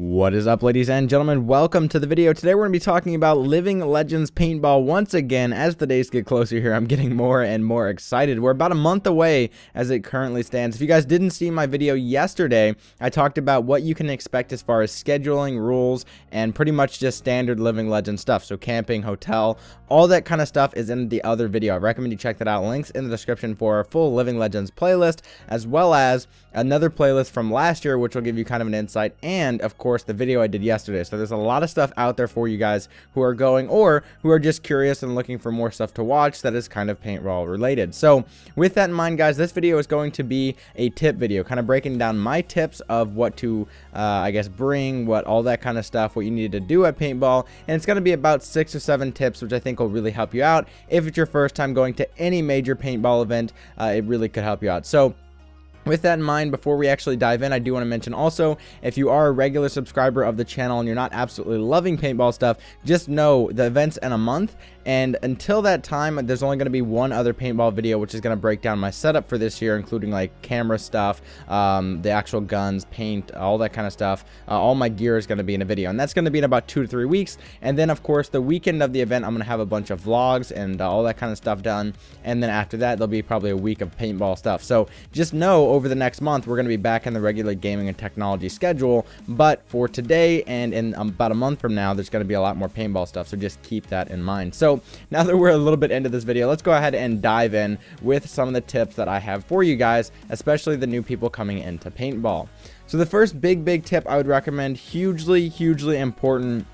What is up, ladies and gentlemen? Welcome to the video. Today we're going to be talking about Living Legends Paintball once again. As the days get closer here, I'm getting more and more excited. We're about a month away as it currently stands. If you guys didn't see my video yesterday, I talked about what you can expect as far as scheduling, rules, and pretty much just standard Living Legends stuff. So camping, hotel, all that kind of stuff is in the other video. I recommend you check that out. Links in the description for our full Living Legends playlist, as well as another playlist from last year, which will give you kind of an insight, and of course the video I did yesterday. So there's a lot of stuff out there for you guys who are going or who are just curious and looking for more stuff to watch that is kind of paintball related. So with that in mind, guys, this video is going to be a tip video, kind of breaking down my tips of what to I guess bring, what all that kind of stuff, what you need to do at paintball, and it's going to be about 6 or 7 tips which I think will really help you out. If it's your first time going to any major paintball event, it really could help you out. So with that in mind, before we actually dive in, I do want to mention also, if you are a regular subscriber of the channel and you're not absolutely loving paintball stuff, just know the event's in a month, and until that time, there's only going to be one other paintball video, which is going to break down my setup for this year, including like camera stuff, the actual guns, paint, all that kind of stuff. All my gear is going to be in a video, and that's going to be in about 2 to 3 weeks. And then, of course, the weekend of the event, I'm going to have a bunch of vlogs and all that kind of stuff done. And then after that, there'll be probably a week of paintball stuff. So just know over the next month, we're going to be back in the regular gaming and technology schedule. But for today and in about a month from now, there's going to be a lot more paintball stuff. So just keep that in mind. So now that we're a little bit into this video, let's go ahead and dive in with some of the tips that I have for you guys, especially the new people coming into paintball. So the first big tip I would recommend, hugely important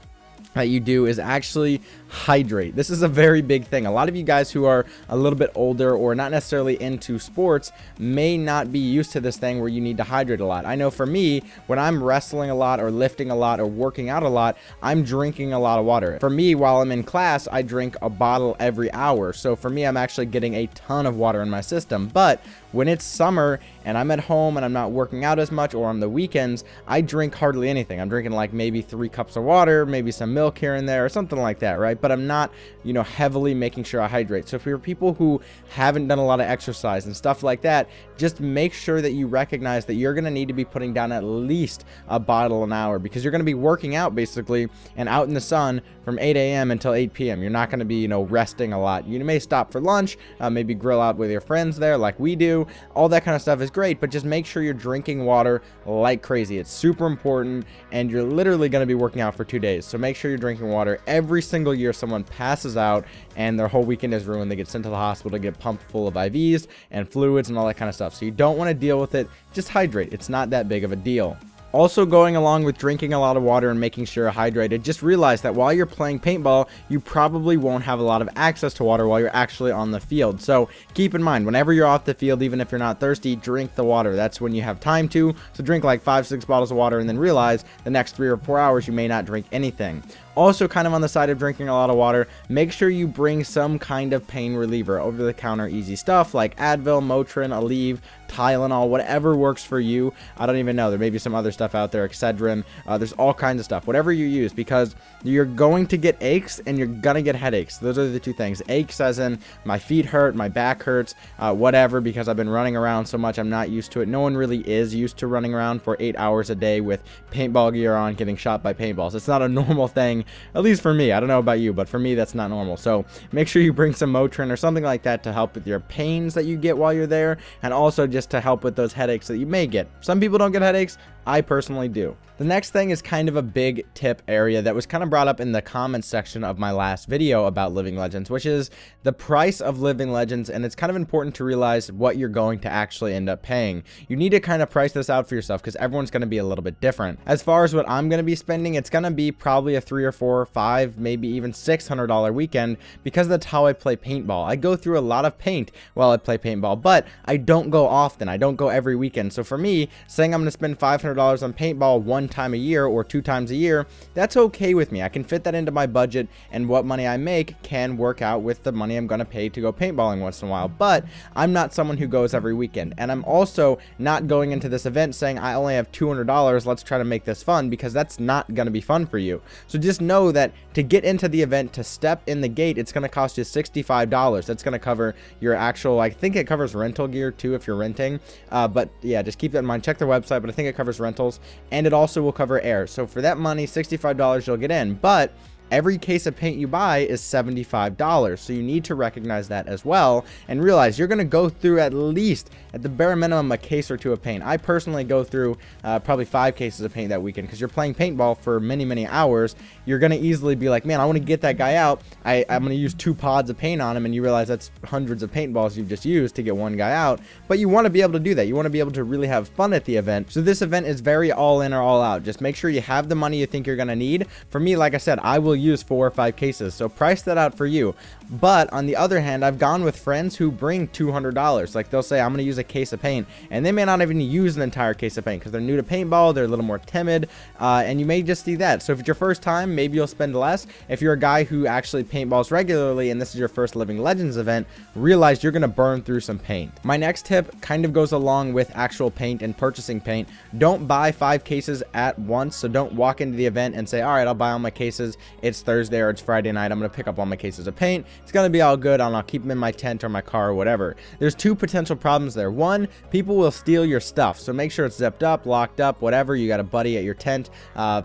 that you do, is actually hydrate. This is a very big thing. A lot of you guys who are a little bit older or not necessarily into sports may not be used to this thing where you need to hydrate a lot. I know for me, when I'm wrestling a lot or lifting a lot or working out a lot, I'm drinking a lot of water. For me, while I'm in class, I drink a bottle every hour. So for me, I'm actually getting a ton of water in my system. But when it's summer and I'm at home and I'm not working out as much, or on the weekends, I drink hardly anything. I'm drinking like maybe 3 cups of water, maybe some milk here and there or something like that, right? But I'm not, you know, heavily making sure I hydrate. So if you're people who haven't done a lot of exercise and stuff like that, just make sure that you recognize that you're going to need to be putting down at least a bottle an hour, because you're going to be working out basically and out in the sun from 8 a.m. until 8 p.m. You're not going to be, you know, resting a lot. You may stop for lunch, maybe grill out with your friends there like we do. All that kind of stuff is great, but just make sure you're drinking water like crazy. It's super important, and you're literally going to be working out for 2 days. So make sure you're drinking water. Every single year someone passes out and their whole weekend is ruined. They get sent to the hospital to get pumped full of IVs and fluids and all that kind of stuff. So you don't want to deal with it. Just hydrate. It's not that big of a deal. Also, going along with drinking a lot of water and making sure you're hydrated, just realize that while you're playing paintball, you probably won't have a lot of access to water while you're actually on the field. So keep in mind, whenever you're off the field, even if you're not thirsty, drink the water. That's when you have time to. So drink like 5-6 bottles of water, and then realize the next 3 or 4 hours you may not drink anything. Also, kind of on the side of drinking a lot of water, make sure you bring some kind of pain reliever, over-the-counter easy stuff like Advil, Motrin, Aleve, Tylenol, whatever works for you. I don't even know. There may be some other stuff out there, Excedrin. There's all kinds of stuff, whatever you use, because you're going to get aches and you're going to get headaches. Those are the 2 things. Aches as in my feet hurt, my back hurts, whatever, because I've been running around so much, I'm not used to it. No one really is used to running around for 8 hours a day with paintball gear on, getting shot by paintballs. It's not a normal thing. At least for me. I don't know about you, but for me, that's not normal. So make sure you bring some Motrin or something like that to help with your pains that you get while you're there, and also just to help with those headaches that you may get. Some people don't get headaches. I personally do. The next thing is kind of a big tip area that was kind of brought up in the comments section of my last video about Living Legends, which is the price of Living Legends. And it's kind of important to realize what you're going to actually end up paying. You need to kind of price this out for yourself, because everyone's going to be a little bit different. As far as what I'm going to be spending, it's going to be probably a $300 or $400 or $500, maybe even $600 weekend, because that's how I play paintball. I go through a lot of paint while I play paintball, but I don't go often. I don't go every weekend. So for me, saying I'm going to spend $500 on paintball 1 time a year or 2 times a year, that's okay with me. I can fit that into my budget, and what money I make can work out with the money I'm going to pay to go paintballing once in a while. But I'm not someone who goes every weekend, and I'm also not going into this event saying I only have $200, let's try to make this fun, because that's not going to be fun for you. So just know that to get into the event, to step in the gate, it's going to cost you $65. That's going to cover your actual, I think it covers rental gear too if you're renting, but yeah, just keep that in mind. Check their website, but I think it covers rentals, and it also will cover air. So for that money, $65 you'll get in, but every case of paint you buy is $75. So you need to recognize that as well and realize you're going to go through at least, at the bare minimum, a case or two of paint. I personally go through probably 5 cases of paint that weekend, because you're playing paintball for many hours. You're going to easily be like, man, I want to get that guy out. I'm going to use 2 pods of paint on him, and you realize that's hundreds of paintballs you've just used to get one guy out. But you want to be able to do that. You want to be able to really have fun at the event. So this event is very all in or all out. Just make sure you have the money you think you're going to need. For me, like I said, I will use 4 or 5 cases, so price that out for you. But on the other hand, I've gone with friends who bring $200. Like, they'll say, I'm going to use a case of paint, and they may not even use an entire case of paint because they're new to paintball, they're a little more timid, and you may just see that. So if it's your first time, maybe you'll spend less. If you're a guy who actually paintballs regularly and this is your first Living Legends event, realize you're going to burn through some paint. My next tip kind of goes along with actual paint and purchasing paint. Don't buy 5 cases at once. So don't walk into the event and say, all right, I'll buy all my cases. It's Thursday or it's Friday night, I'm going to pick up all my cases of paint. It's going to be all good, and I'll keep them in my tent or my car or whatever. There's 2 potential problems there. One, people will steal your stuff, so make sure it's zipped up, locked up, whatever. You got a buddy at your tent.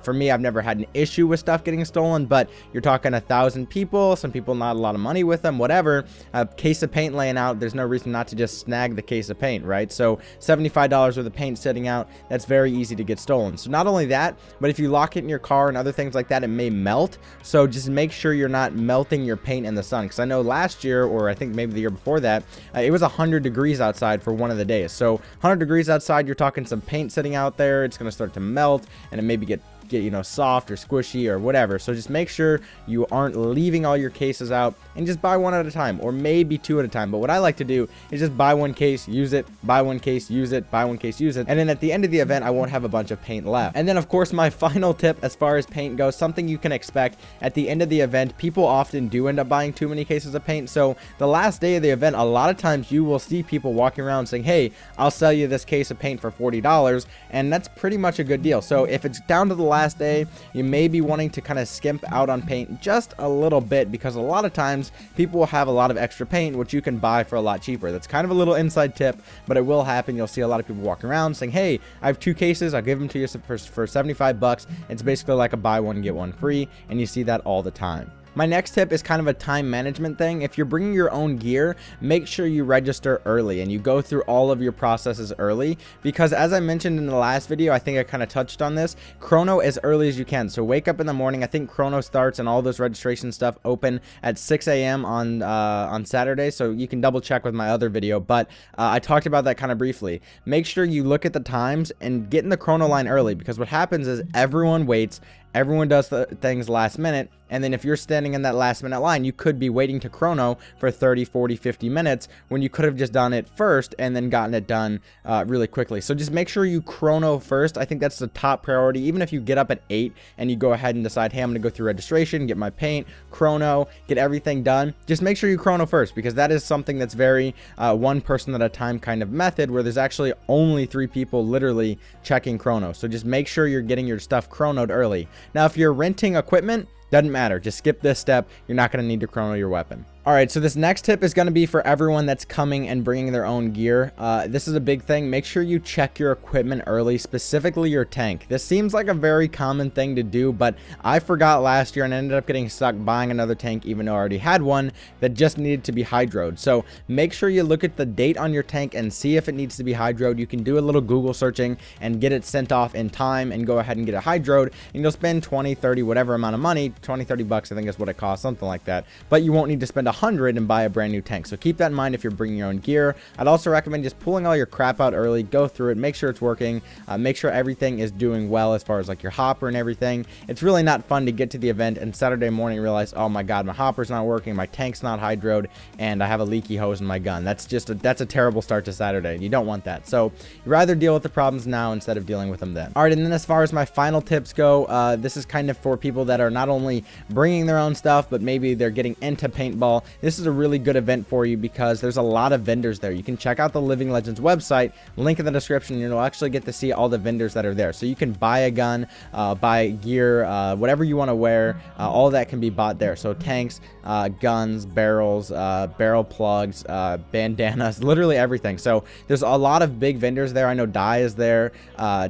For me, I've never had an issue with stuff getting stolen, but you're talking 1,000 people, some people not a lot of money with them, whatever. A case of paint laying out, there's no reason not to just snag the case of paint, right? So $75 worth of paint sitting out, that's very easy to get stolen. So not only that, but if you lock it in your car and other things like that, it may melt. So just make sure you're not melting your paint in the sun, because I know last year, or I think maybe the year before that, it was 100 degrees outside for one of the days. So 100 degrees outside, you're talking some paint sitting out there, it's going to start to melt, and it maybe get you know, soft or squishy or whatever. So just make sure you aren't leaving all your cases out, and just buy 1 at a time, or maybe 2 at a time. But what I like to do is just buy 1 case, use it, buy 1 case, use it, buy 1 case, use it, and then at the end of the event I won't have a bunch of paint left. And then of course my final tip as far as paint goes, something you can expect at the end of the event, people often do end up buying too many cases of paint. So the last day of the event, a lot of times you will see people walking around saying, hey, I'll sell you this case of paint for $40, and that's pretty much a good deal. So if it's down to the last day, you may be wanting to kind of skimp out on paint just a little bit, because a lot of times people will have a lot of extra paint which you can buy for a lot cheaper. That's kind of a little inside tip, but it will happen. You'll see a lot of people walking around saying, hey, I have 2 cases, I'll give them to you for 75 bucks. It's basically like a buy 1 get 1 free, and you see that all the time. My next tip is kind of a time management thing. If you're bringing your own gear, make sure you register early and you go through all of your processes early, because as I mentioned in the last video, I think I kind of touched on this, chrono as early as you can. So wake up in the morning. I think chrono starts and all those registration stuff open at 6 a.m. on Saturday, so you can double check with my other video, but I talked about that kind of briefly. Make sure you look at the times and get in the chrono line early, because what happens is everyone waits, everyone does the things last minute, and then if you're standing in that last minute line, you could be waiting to chrono for 30, 40, 50 minutes when you could have just done it first and then gotten it done really quickly. So just make sure you chrono first. I think that's the top priority. Even if you get up at 8 and you go ahead and decide, hey, I'm going to go through registration, get my paint, chrono, get everything done, just make sure you chrono first, because that is something that's very one person at a time kind of method, where there's actually only 3 people literally checking chrono. So just make sure you're getting your stuff chronoed early. Now, if you're renting equipment, doesn't matter. Just skip this step. You're not going to need to chrono your weapon. All right, so this next tip is going to be for everyone that's coming and bringing their own gear. This is a big thing. Make sure you check your equipment early, specifically your tank. This seems like a very common thing to do, but I forgot last year and ended up getting stuck buying another tank, even though I already had one that just needed to be hydroed. So make sure you look at the date on your tank and see if it needs to be hydroed. You can do a little Google searching and get it sent off in time and go ahead and get it hydroed, and you'll spend 20, 30, whatever amount of money, 20, 30 bucks, I think is what it costs, something like that. But you won't need to spend 100 and buy a brand new tank. So keep that in mind if you're bringing your own gear. I'd also recommend just pulling all your crap out early, go through it, make sure it's working, make sure everything is doing well as far as like your hopper and everything. It's really not fun to get to the event and Saturday morning realize, oh my god, my hopper's not working, my tank's not hydroed, and I have a leaky hose in my gun. That's a terrible start to Saturday. You don't want that. So you rather deal with the problems now instead of dealing with them then. All right, and then as far as my final tips go, this is kind of for people that are not only bringing their own stuff, but maybe they're getting into paintball. paintball, this is a really good event for you because there's a lot of vendors there. You can check out the Living Legends website, link in the description, and you'll actually get to see all the vendors that are there. So you can buy a gun, buy gear, whatever you want to wear, all of that can be bought there. So tanks, guns, barrels, barrel plugs, bandanas, literally everything. So there's a lot of big vendors there. I know Dye is there,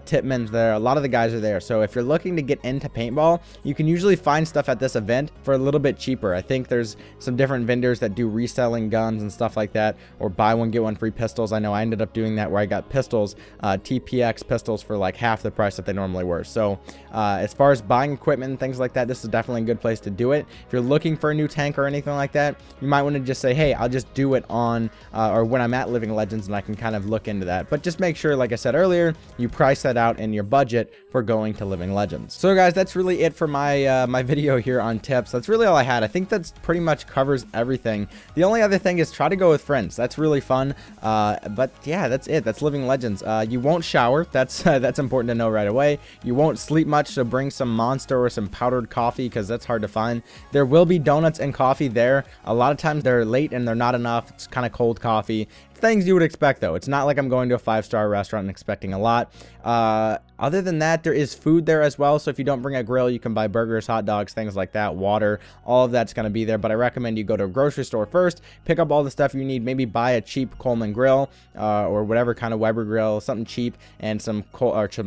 Tipman's there, a lot of the guys are there. So if you're looking to get into paintball, you can usually find stuff at this event for a little bit cheaper. I think there's some different vendors that do reselling guns and stuff like that, or buy one get one free pistols. I know I ended up doing that where I got pistols, TPX pistols, for like half the price that they normally were. So as far as buying equipment and things like that, this is definitely a good place to do it. If you're looking for a new tank or anything like that, you might want to just say, hey, I'll just do it on or when I'm at Living Legends, and I can kind of look into that. But just make sure, like I said earlier, you price that out in your budget for going to Living Legends. So guys, that's really it for my my video here on tips. That's really all I had. I think that's pretty much covers everything. The only other thing is try to go with friends. That's really fun. But yeah, that's it. That's Living Legends. You won't shower. That's that's important to know right away. You won't sleep much, so bring some Monster or some powdered coffee because that's hard to find. There will be donuts and coffee there. A lot of times they're late and they're not enough. It's kind of cold coffee. Things you would expect, though. It's not like I'm going to a 5-star restaurant and expecting a lot. Other than that, there is food there as well. So if you don't bring a grill, you can buy burgers, hot dogs, things like that, water. All of that's going to be there. But I recommend you go to a grocery store first, pick up all the stuff you need. Maybe buy a cheap Coleman grill or whatever kind of Weber grill, something cheap, and some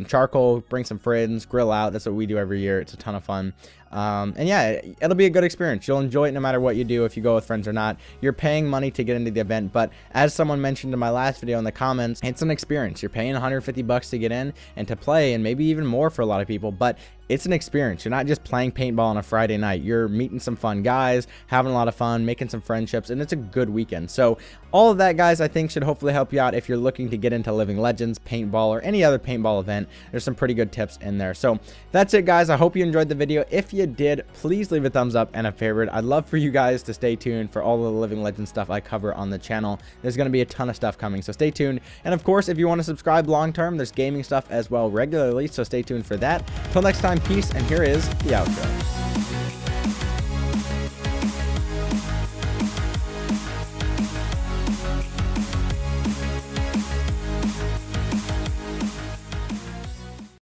charcoal. Bring some friends, grill out. That's what we do every year. It's a ton of fun. And yeah, it'll be a good experience. You'll enjoy it no matter what you do, if you go with friends or not. You're paying money to get into the event, but as someone mentioned in my last video in the comments, it's an experience. You're paying 150 bucks to get in and to play, and maybe even more for a lot of people, but it's an experience. You're not just playing paintball on a Friday night. You're meeting some fun guys, having a lot of fun, making some friendships, and it's a good weekend. So all of that, guys, I think should hopefully help you out if you're looking to get into Living Legends, paintball, or any other paintball event. There's some pretty good tips in there. So that's it, guys. I hope you enjoyed the video. If you did, please leave a thumbs up and a favorite. I'd love for you guys to stay tuned for all of the Living Legends stuff I cover on the channel. There's going to be a ton of stuff coming, so stay tuned. And of course, if you want to subscribe long term, there's gaming stuff as well regularly, so stay tuned for that. Till next time, peace, and here is the outro.